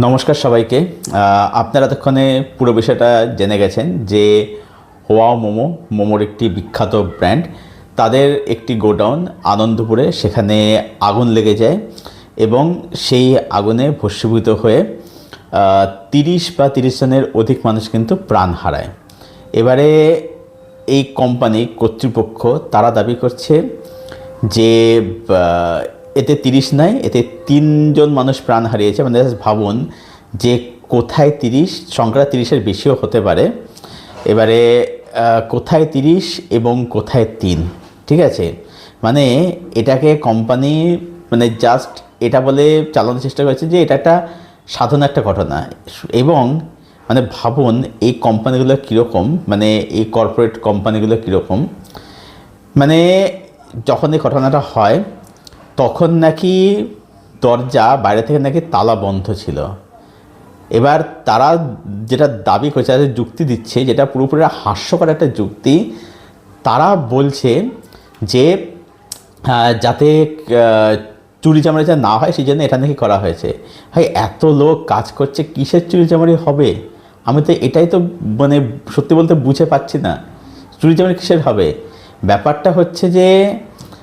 নমস্কার সবাইকে। আপনারা এতক্ষণে পুরো বিষয়টা জেনে গেছেন যে হোয়াও মোমোর একটি বিখ্যাত ব্র্যান্ড, তাদের একটি গোডাউন আনন্দপুরে, সেখানে আগুন লেগে যায় এবং সেই আগুনে ভস্মীভূত হয়ে 30 জনের অধিক মানুষ কিন্তু প্রাণ হারায়। এবারে এই কোম্পানি কর্তৃপক্ষ তারা দাবি করছে যে এতে 30 নয়, এতে 3 জন মানুষ প্রাণ হারিয়েছে। মানে ভাবুন যে কোথায় 30, সংখ্যা 30-এর বেশিও হতে পারে। এবারে কোথায় 30 এবং কোথায় 3, ঠিক আছে? মানে এটাকে কোম্পানি মানে জাস্ট এটা বলে চালানোর চেষ্টা করেছে যে এটা একটা সাধারণ একটা ঘটনা। এবং মানে ভাবুন এই কোম্পানিগুলো কীরকম, মানে এই কর্পোরেট কোম্পানিগুলো কীরকম। মানে যখন এই ঘটনাটা হয় তখন নাকি দরজা বাইরে থেকে নাকি তালা বন্ধ ছিল। এবার তারা যেটা দাবি করছে, তাদের যুক্তি দিচ্ছে, যেটা পুরোপুরি হাস্যকর একটা যুক্তি। তারা বলছে যে যাতে চুরি চামারি যা না হয় সেই জন্য এটা নাকি করা হয়েছে। ভাই, এত লোক কাজ করছে, কিসের চুরি চামারি হবে? আমি তো এটাই তো মানে সত্যি বলতে বুঝে পাচ্ছি না, চুরি চামারি কিসের হবে। ব্যাপারটা হচ্ছে যে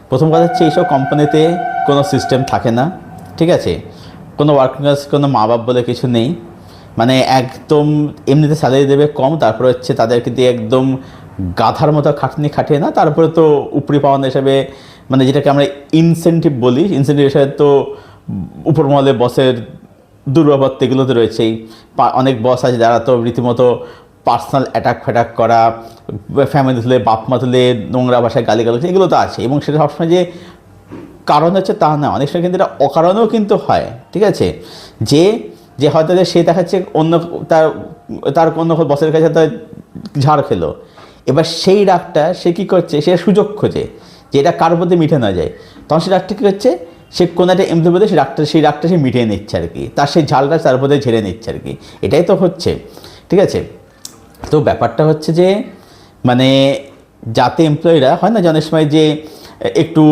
প্রথম কথা হচ্ছে এইসব কোম্পানিতে কোনো সিস্টেম থাকে না, ঠিক আছে? কোনো ওয়ার্কিং ক্লাস, কোনো মা বাপ বলে কিছু নেই। মানে একদম এমনিতে স্যালারি দেবে কম, তারপরে হচ্ছে তাদেরকে দিয়ে একদম গাধার মতো খাটনি খাটিয়ে না, তারপরে তো উপরি পাওনা হিসাবে মানে যেটাকে আমরা ইনসেন্টিভ বলি, ইনসেন্টিভ হিসাবে তো উপর মহলে বসের দুর্ব্যবহার এগুলো তো রয়েছেই। অনেক বস আছে যারা তো রীতিমতো পার্সোনাল অ্যাটাক ফ্যাটাক করা, ফ্যামিলি তুলে বাপ মা তুলে নোংরা ভাষায় গালিগালাজ, এগুলো তো আছে। এবং সেটা সবসময় যে কারণ হচ্ছে তা না, অনেক সময় কিন্তু এটা অকারণেও কিন্তু হয়, ঠিক আছে? যে যে হয়তো সে দেখাচ্ছে অন্য তার অন্য বসের কাছে তার ঝাড় খেলো, এবার সেই রাগটা সে কী করছে, সে সুযোগ খোঁজে যে এটা কার মধ্যে মিটে না যায়। তখন সে রাগটা কী করছে, সে কোনো একটা এমনি বলে সেই রাগটা সে মিটিয়ে নিচ্ছে আর কি, তার সেই ঝালটা তার মধ্যে ঝেড়ে নিচ্ছে আর কি। এটাই তো হচ্ছে, ঠিক আছে? তো ব্যাপারটা হচ্ছে যে মানে যাতে এমপ্লয়িরা হয় না যে অনেক সময় যে একটু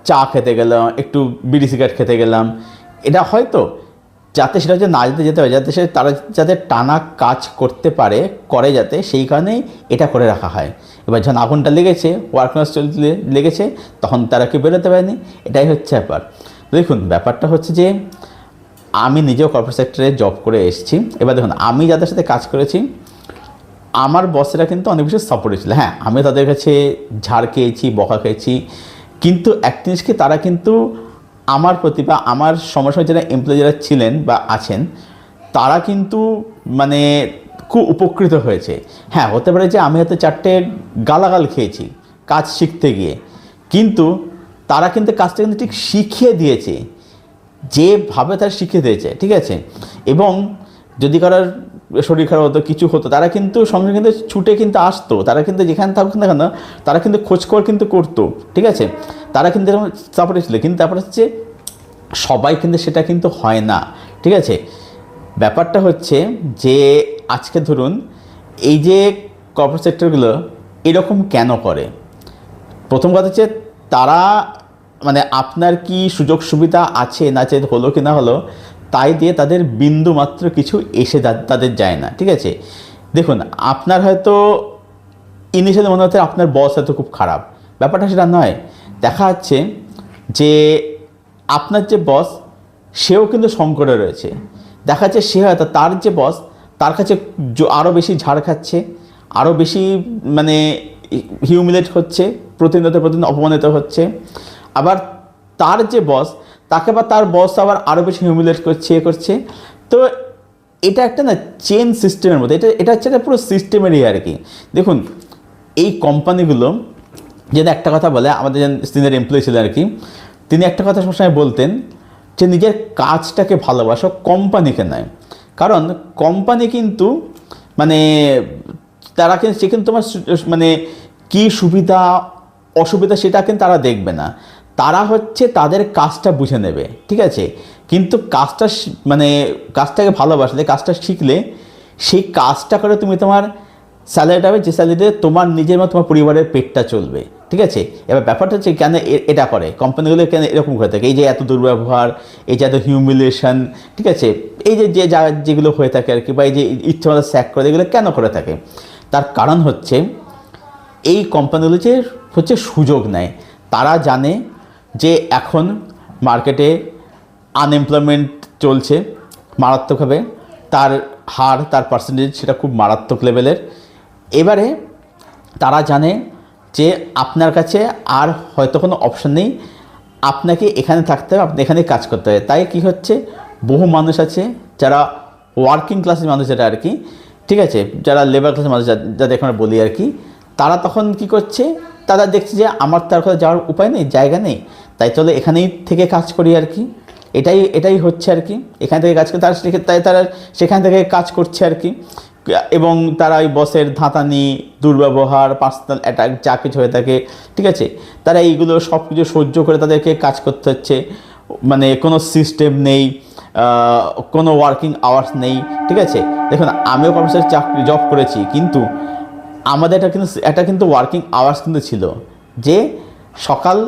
চা খেতে গেলাম, একটু বিড়ি সিগারেট খেতে গেলাম, এটা হয়তো যাতে সেটা হচ্ছে না যেতে হয়, যাতে তারা যাতে টানা কাজ করতে পারে করে, যাতে সেই কারণেই এটা করে রাখা হয়। এবার যখন আগুনটা লেগেছে, ওয়ার্কনেস চলতে লেগেছে, তখন তারা কি বেরোতে পারেনি, এটাই হচ্ছে ব্যাপার। দেখুন ব্যাপারটা হচ্ছে যে আমি নিজেও কর্পোরেট সেক্টরে জব করে এসেছি। এবার দেখুন আমি যাদের সাথে কাজ করেছি, আমার বসেরা কিন্তু অনেক বেশি সাপোর্টিভ ছিল। হ্যাঁ, আমি তাদের কাছে ঝাড় খেয়েছি, বকা খেয়েছি, কিন্তু এক জিনিস কি, তারা কিন্তু আমার প্রতি বা আমার সময় যারা এমপ্লয়ি যারা ছিলেন বা আছেন, তারা কিন্তু মানে খুব উপকৃত হয়েছে। হ্যাঁ, হতে পারে যে আমি হয়তো 4টে গালাগাল খেয়েছি কাজ শিখতে গিয়ে, কিন্তু তারা কিন্তু কাজটা কিন্তু ঠিক শিখিয়ে দিয়েছে, যেভাবে তারা শিখিয়ে দিয়েছে, ঠিক আছে? এবং যদি কারোর শরীর খারাপ হতো, কিছু হতো, তারা কিন্তু সঙ্গে কিন্তু ছুটে কিন্তু আসতো, তারা কিন্তু যেখানে থাকুক না কেন তারা কিন্তু খোঁজখবর কিন্তু করতো, ঠিক আছে? তারা কিন্তু এরকম সাপোর্ট ছিল। কিন্তু তারপর হচ্ছে সবাই কিন্তু সেটা কিন্তু হয় না, ঠিক আছে? ব্যাপারটা হচ্ছে যে আজকে ধরুন এই যে কর্পোরেট সেক্টরগুলো এরকম কেন করে, প্রথম কথা হচ্ছে তারা মানে আপনার কি সুযোগ সুবিধা আছে না আছে, হলো কি না হলো, তাই দিয়ে তাদের বিন্দু মাত্র কিছু এসে তাদের যায় না, ঠিক আছে? দেখুন আপনার হয়তো ইনিশিয়ালি মনে হচ্ছে আপনার বস হয়তো খুব খারাপ, ব্যাপারটা সেটা নয়। দেখা যাচ্ছে যে আপনার যে বস সেও কিন্তু সংকটে রয়েছে। দেখা যাচ্ছে সে হয়তো তার যে বস তার কাছে আরও বেশি ঝাড় খাচ্ছে, আরও বেশি মানে হিউমিলেট হচ্ছে, প্রতিনিয়ত অপমানিত হচ্ছে। আবার তার যে বস তাকে বা তার বস আবার আরও বেশি হিউমিলেট করছে, করছে। তো এটা একটা না চেন সিস্টেমের মধ্যে, এটা হচ্ছে একটা পুরো সিস্টেমেরই আর কি। দেখুন এই কোম্পানিগুলো যদি একটা কথা বলে, আমাদের যে সিনিয়র এমপ্লয়ি ছিলেন আর কি, তিনি একটা কথা সবসময় বলতেন যে নিজের কাজটাকে ভালোবাসো, কোম্পানিকে নয়। কারণ কোম্পানি কিন্তু মানে তারা কিন্তু সে কিন্তু তোমার মানে কী সুবিধা অসুবিধা সেটা কিন্তু তারা দেখবে না, তারা হচ্ছে তাদের কাজটা বুঝে নেবে, ঠিক আছে? কিন্তু কাজটা মানে কাজটাকে ভালোবাসলে, কাজটা শিখলে, সেই কাজটা করে তুমি তোমার স্যালারিটা হবে, যে স্যালারিতে তোমার নিজের মতো তোমার পরিবারের পেটটা চলবে, ঠিক আছে। এবার ব্যাপারটা হচ্ছে কেন এটা করে কোম্পানিগুলো, কেন এরকম করে থাকে, এই যে এত দুর্ব্যবহার, এই যে এত হিউমিলিয়েশন, ঠিক আছে, এই যে যেগুলো হয়ে থাকে আর কি, বা এই যে ইচ্ছামতো স্যাক করে, এগুলো কেন করে থাকে? তার কারণ হচ্ছে এই কোম্পানিগুলো যে হচ্ছে সুযোগ নেয়। তারা জানে যে এখন মার্কেটে আনএমপ্লয়মেন্ট চলছে মারাত্মকভাবে, তার হার, তার পার্সেন্টেজ সেটা খুব মারাত্মক লেভেলের। এবারে তারা জানে যে আপনার কাছে আর হয়তো কোনো অপশন নেই, আপনাকে এখানে থাকতে হবে, আপনি এখানে কাজ করতে হবে। তাই কি হচ্ছে, বহু মানুষ আছে যারা ওয়ার্কিং ক্লাসের মানুষ, যেটা আর কি, ঠিক আছে, যারা লেবার ক্লাসের মানুষ যাদের এখন বলি আর কি, তারা তখন কি করছে, তারা দেখছে যে আমার তার কোথাও যাওয়ার উপায় নেই, জায়গা নেই, তাই চলো এখানেই থেকে কাজ করি আর কি। এটাই হচ্ছে আর কি, এখান থেকে কাজ করে তাই তারা সেখান থেকে কাজ করছে আর কি। এবং তারা ওই বসের ধাঁতানি, দুর্ব্যবহার, পার্সোনাল অ্যাটাক যা কিছু হয়ে থাকে, ঠিক আছে, তারা এইগুলো সব কিছু সহ্য করে তাদেরকে কাজ করতে হচ্ছে। মানে কোনো সিস্টেম নেই, কোনো ওয়ার্কিং আওয়ার্স নেই, ঠিক আছে। দেখুন, আমিও কম্পিউটার জব করেছি, কিন্তু আমাদের এটা কিন্তু ওয়ার্কিং আওয়ার্স কিন্তু ছিল যে সকাল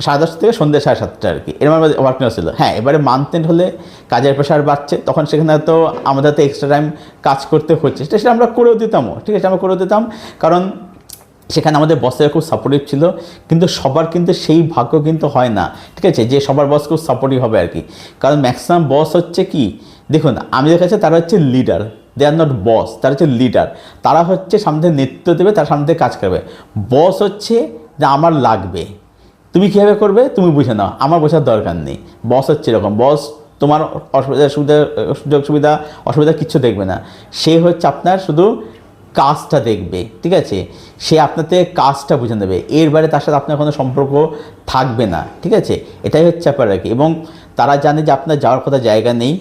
10:30 থেকে সন্ধ্যে 7:30 আর কি, এর মধ্যে ওয়ার্কিং আওয়ার্স ছিল। হ্যাঁ, এবারে মান্থ এন্ড হলে কাজের প্রেশার বাড়ছে, তখন সেখানে তো আমাদের তো এক্সট্রা টাইম কাজ করতে হচ্ছে, সেটা আমরা করেও দিতামও, ঠিক আছে, আমরা করেও দিতাম, কারণ সেখানে আমাদের বসের খুব সাপোর্টিভ ছিল। কিন্তু সবার কিন্তু সেই ভাগ্য কিন্তু হয় না, ঠিক আছে, যে সবার বস খুব সাপোর্টিভ হবে আর কি। কারণ ম্যাক্সিমাম বস হচ্ছে কি, দেখুন আমাদের কাছে তারা হচ্ছে লিডার, দে আর নট বস, তারা হচ্ছে লিডার। তারা হচ্ছে সামনে নেতৃত্ব দেবে, তার সামনে কাজ করবে। বস হচ্ছে যে আমার লাগবে, তুমি কীভাবে করবে তুমি বুঝে নাও, আমার বোঝার দরকার নেই। বস হচ্ছে এরকম, বস তোমার সুযোগ সুবিধা অসুবিধা কিচ্ছু দেখবে না, সে হচ্ছে আপনার শুধু কাজটা দেখবে, ঠিক আছে, সে আপনার থেকে কাজটা বুঝে নেবে, এর বাইরে তার সাথে আপনার কোনো সম্পর্ক থাকবে না, ঠিক আছে। এটাই হচ্ছে ব্যাপার আর কি। এবং তারা জানে যে আপনার যাওয়ার কথা জায়গা নেই,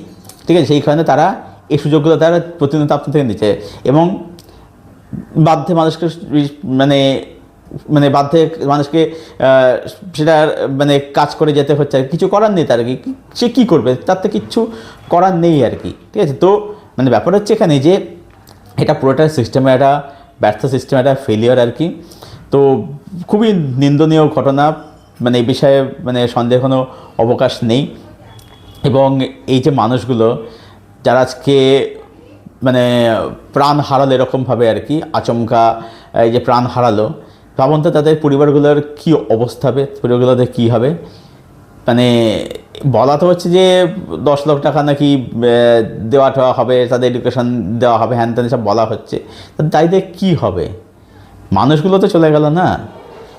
ঠিক আছে, সেই কারণে তারা এই সুযোগগুলো তারা প্রতিনিয়ত আপনার থেকে নিচ্ছে। এবং বাধ্যে মানুষকে বাধ্যে মানুষকে সেটা মানে কাজ করে যেতে হচ্ছে, কিছু করার নেই তার আর কি। সে কী করবে, তার তো কিচ্ছু করার নেই আর কি, ঠিক আছে। তো মানে ব্যাপার হচ্ছে এখানে যে এটা পুরোটা সিস্টেমে একটা ব্যর্থ সিস্টেম, একটা ফেলিওর আর কি। তো খুবই নিন্দনীয় ঘটনা, মানে এই বিষয়ে মানে সন্দেহ কোনো অবকাশ নেই। এবং এই যে মানুষগুলো যারা আজকে মানে প্রাণ হারালো এরকমভাবে আর কি, আচমকা এই যে প্রাণ হারালো, ভাবুন তো তাদের পরিবারগুলোর কী অবস্থা হবে, পরিবারগুলোতে কী হবে। মানে বলা তো হচ্ছে যে 10 লাখ টাকা নাকি দেওয়া হবে, তাদের এডুকেশন দেওয়া হবে, হ্যান ত্যান সব বলা হচ্ছে। তাই দিয়ে কী হবে, মানুষগুলো তো চলে গেল না,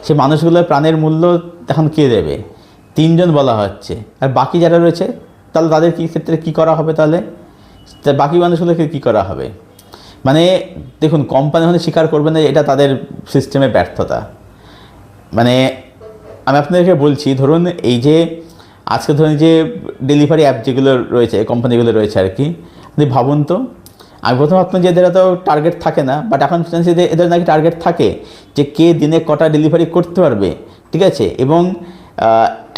সে মানুষগুলোর প্রাণের মূল্য এখন কে দেবে? 3 জন বলা হচ্ছে, আর বাকি যারা রয়েছে তাহলে তাদের কী ক্ষেত্রে কী করা হবে, তাহলে বাকি মানুষগুলোকে কী করা হবে? মানে দেখুন, কোম্পানি মানে স্বীকার করবে না এটা তাদের সিস্টেমে ব্যর্থতা। মানে আমি আপনাদেরকে বলছি, ধরুন এই যে আজকে ধরুন যে ডেলিভারি অ্যাপ যেগুলো রয়েছে, কোম্পানিগুলো রয়েছে আর কি, আপনি ভাবুন তো, আমি প্রথম ভাবতাম যে এদের তো টার্গেট থাকে না, বাট এখন শুনছি যে এদের নাকি টার্গেট থাকে, যে কে দিনে কটা ডেলিভারি করতে পারবে, ঠিক আছে। এবং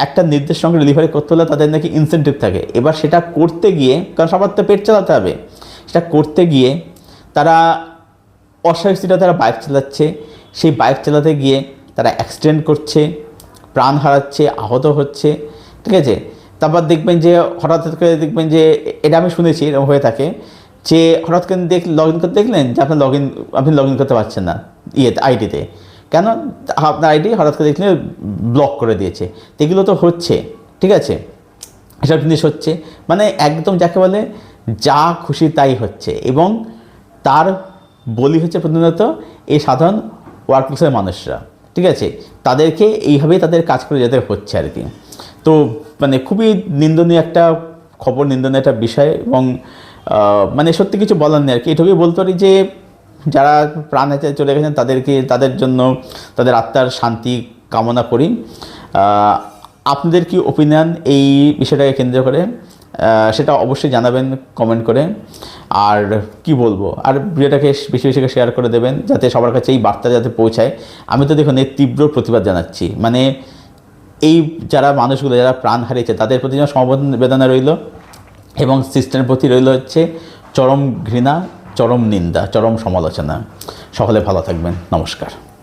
একটা নির্দিষ্ট সঙ্গে ডেলিভারি করতে হলে তাদের নাকি ইনসেন্টিভ থাকে। এবার সেটা করতে গিয়ে, কারণ সবার তো পেট চালাতে হবে, সেটা করতে গিয়ে তারা অস্বাভাবিকটা তারা বাইক চালাচ্ছে, সেই বাইক চালাতে গিয়ে তারা অ্যাক্সিডেন্ট করছে, প্রাণ হারাচ্ছে, আহত হচ্ছে, ঠিক আছে। তারপর দেখবেন যে হঠাৎ করে দেখবেন যে এটা আমি শুনেছি এরকম হয়ে থাকে, যে হঠাৎ করে লগ ইন করতে দেখলেন যে আপনি লগ ইন করতে পারছেন না আইডিতে, কেন? আপনার আইডি হঠাৎ করে দেখলেন ব্লক করে দিয়েছে। এগুলো তো হচ্ছে, ঠিক আছে, এসব জিনিস হচ্ছে, মানে একদম যাকে বলে যা খুশি তাই হচ্ছে। এবং তার বলি হচ্ছে প্রতিনিয়ত এই সাধারণ ওয়ার্কপ্লেসের মানুষরা, ঠিক আছে, তাদেরকে এইভাবেই তাদের কাজ করে যেতে হচ্ছে আর কি। তো মানে খুবই নিন্দনীয় একটা খবর, নিন্দনীয় একটা বিষয়। এবং মানে সত্যি কিছু বলার নেই আর কি। এটুকুই বলতে পারি যে যারা প্রাণ হাতে চলে গেছেন তাদের জন্য তাদের আত্মার শান্তি কামনা করি। আপনাদের কি ওপিনিয়ন এই বিষয়টাকে কেন্দ্র করে সেটা অবশ্যই জানাবেন কমেন্ট করে। আর কি বলবো, আর ভিডিওটাকে বেশি বেশি শেয়ার করে দেবেন যাতে সবার কাছে এই বার্তা যাতে পৌঁছায়। আমি তো দেখুন এর তীব্র প্রতিবাদ জানাচ্ছি, মানে এই যারা মানুষগুলো যারা প্রাণ হারিয়েছে তাদের প্রতি যেন সমবেদনা রইল, এবং সিস্টেমের প্রতি রইল হচ্ছে চরম ঘৃণা, চরম নিন্দা, চরম সমালোচনা। সকলে ভালো থাকবেন, নমস্কার।